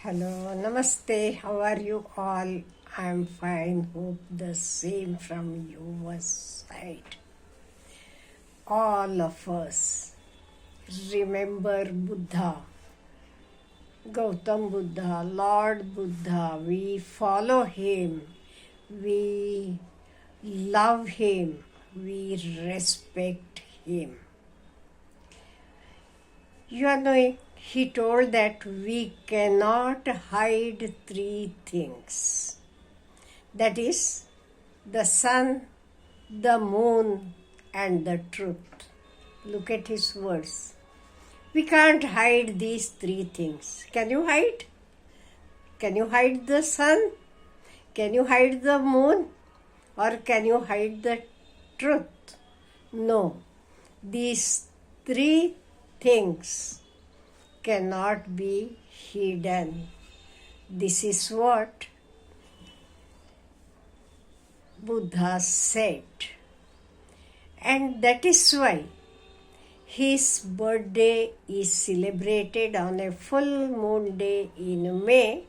Hello, namaste. How are you all? I'm fine. Hope the same from your side. All of us remember Buddha, Gautam Buddha, Lord Buddha. We follow him. We love him. We respect him. You are knowing, he told that we cannot hide three things. That is, the sun, the moon, and the truth. Look at his words. We can't hide these three things. Can you hide? Can you hide the sun? Can you hide the moon? Or can you hide the truth? No. These three things cannot be hidden. This is what Buddha said. And that is why his birthday is celebrated on a full moon day in May,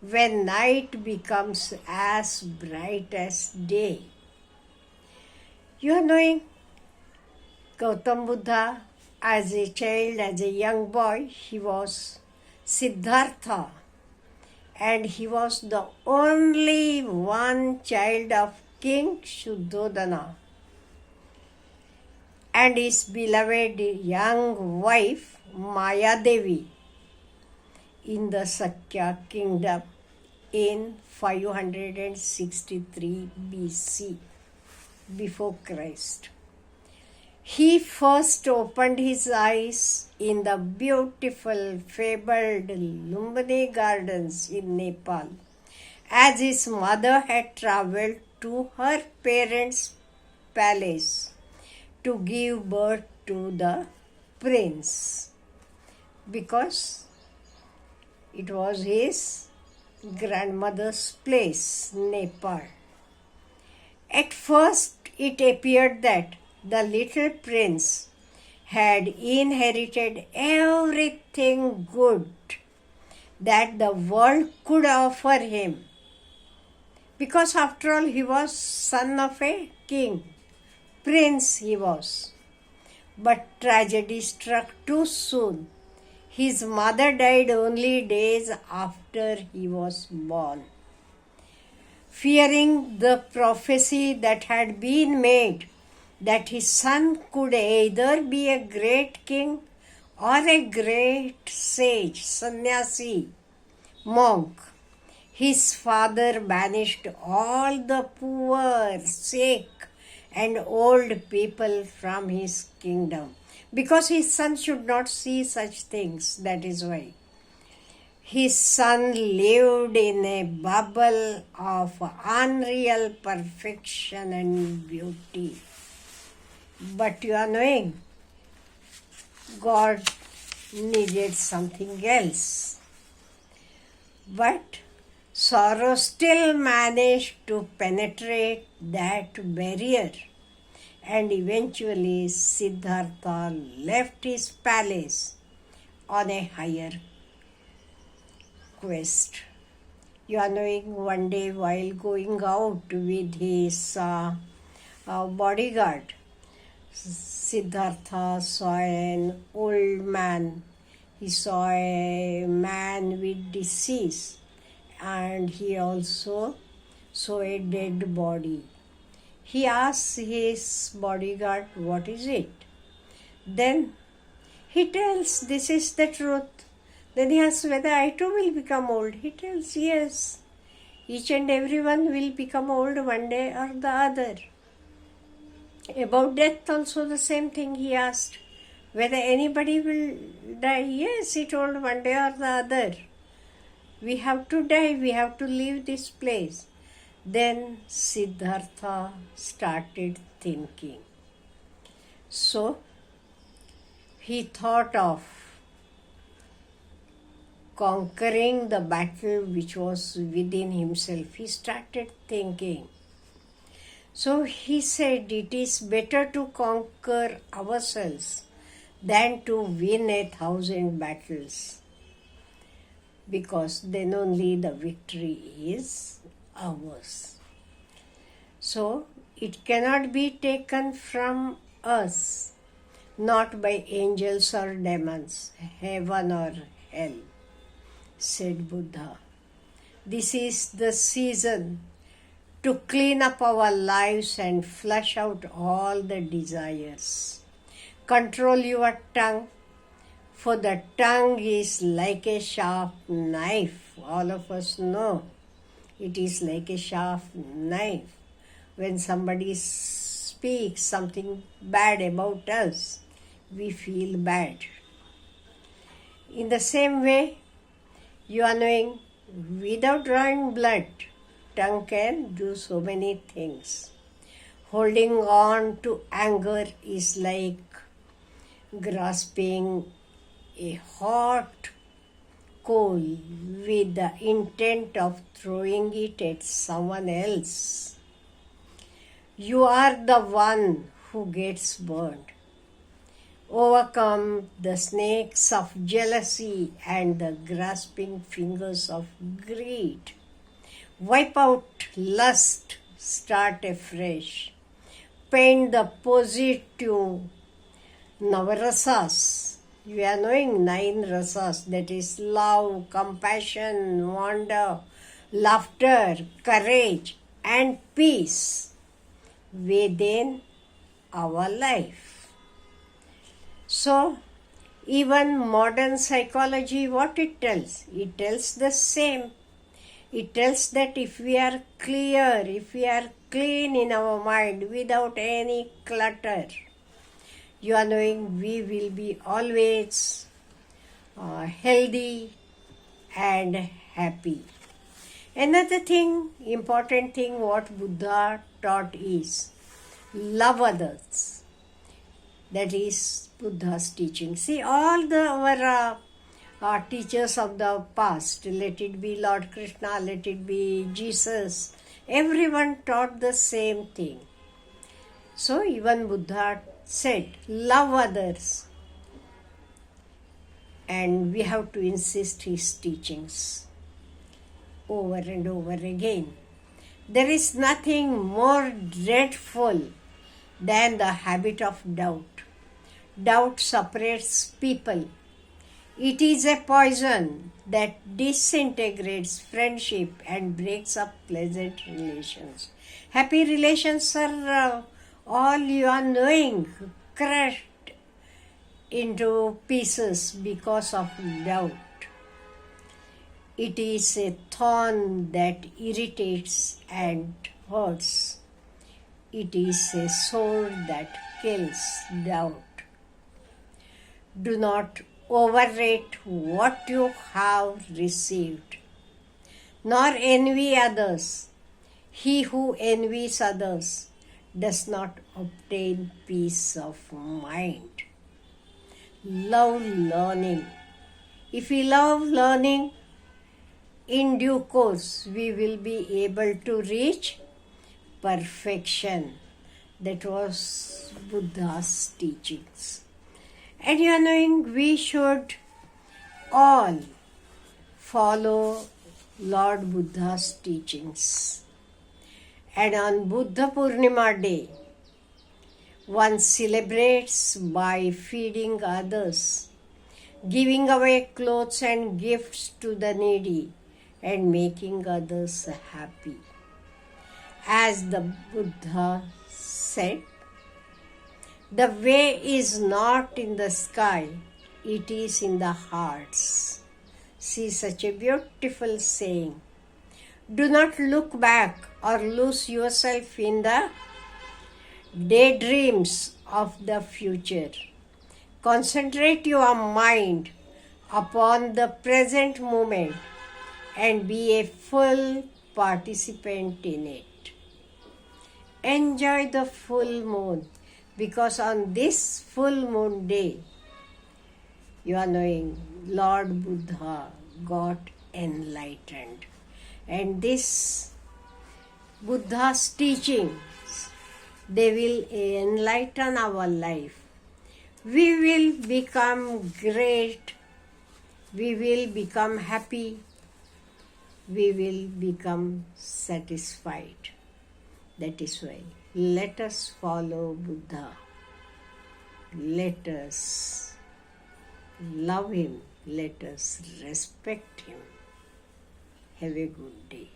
when night becomes as bright as day. You are knowing, Gautam Buddha, as a child, as a young boy, he was Siddhartha, and he was the only one child of King Shuddhodana and his beloved young wife Mayadevi in the Sakya kingdom in 563 BC, before Christ. He first opened his eyes in the beautiful fabled Lumbini gardens in Nepal, as his mother had travelled to her parents' palace to give birth to the prince, because it was his grandmother's place, Nepal. At first it appeared that the little prince had inherited everything good that the world could offer him, because after all he was son of a king, prince he was. But tragedy struck too soon. His mother died only days after he was born. Fearing the prophecy that had been made that his son could either be a great king or a great sage, sannyasi, monk, his father banished all the poor, sick, and old people from his kingdom, because his son should not see such things. That is why his son lived in a bubble of unreal perfection and beauty. But you are knowing, God needed something else. But sorrow still managed to penetrate that barrier, and eventually Siddhartha left his palace on a higher quest. You are knowing, one day while going out with his bodyguard, Siddhartha saw an old man. He saw a man with disease, and he also saw a dead body. He asked his bodyguard, "What is it?" Then he tells, "This is the truth." Then he asks whether I too will become old. He tells, "Yes, each and everyone will become old one day or the other." About death also the same thing he asked, whether anybody will die. Yes, he told, one day or the other. We have to die, we have to leave this place. Then Siddhartha started thinking. So he thought of conquering the battle which was within himself. He started thinking. So he said, it is better to conquer ourselves than to win 1,000 battles. because then only the victory is ours. So it cannot be taken from us, not by angels or demons, heaven or hell, said Buddha. This is the season to clean up our lives and flush out all the desires. Control your tongue, for the tongue is like a sharp knife. All of us know it is like a sharp knife. When somebody speaks something bad about us, we feel bad. In the same way, you are knowing, without drawing blood, tongue can do so many things. Holding on to anger is like grasping a hot coal with the intent of throwing it at someone else. You are the one who gets burned. Overcome the snakes of jealousy and the grasping fingers of greed. Wipe out lust, start afresh. Paint the positive Navarasas. You are knowing 9 rasas, that is love, compassion, wonder, laughter, courage, and peace within our life. So, even modern psychology, what it tells? It tells the same. It tells that if we are clear, if we are clean in our mind without any clutter, you are knowing we will be always healthy and happy. Another thing, important thing, what Buddha taught is love others. That is Buddha's teaching. See, all our teachers of the past, let it be Lord Krishna, let it be Jesus, everyone taught the same thing. So even Buddha said, love others. And we have to insist his teachings over and over again. There is nothing more dreadful than the habit of doubt. Doubt separates people. It is a poison that disintegrates friendship and breaks up pleasant relations. Happy relations are all you are knowing crushed into pieces because of doubt. It is a thorn that irritates and hurts. It is a sword that kills doubt. Do not overrate what you have received, nor envy others. He who envies others does not obtain peace of mind. Love learning. If we love learning, in due course we will be able to reach perfection. That was Buddha's teachings. And you are knowing we should all follow Lord Buddha's teachings. And on Buddha Purnima day, one celebrates by feeding others, giving away clothes and gifts to the needy, and making others happy. As the Buddha said, the way is not in the sky, it is in the hearts. See, such a beautiful saying. Do not look back or lose yourself in the daydreams of the future. Concentrate your mind upon the present moment and be a full participant in it. Enjoy the full moon, because on this full moon day, you are knowing Lord Buddha got enlightened. And this Buddha's teachings, they will enlighten our life. We will become great we will become happy, we will become satisfied. That is why let us follow Buddha. Let us love him. Let us respect him. Have a good day.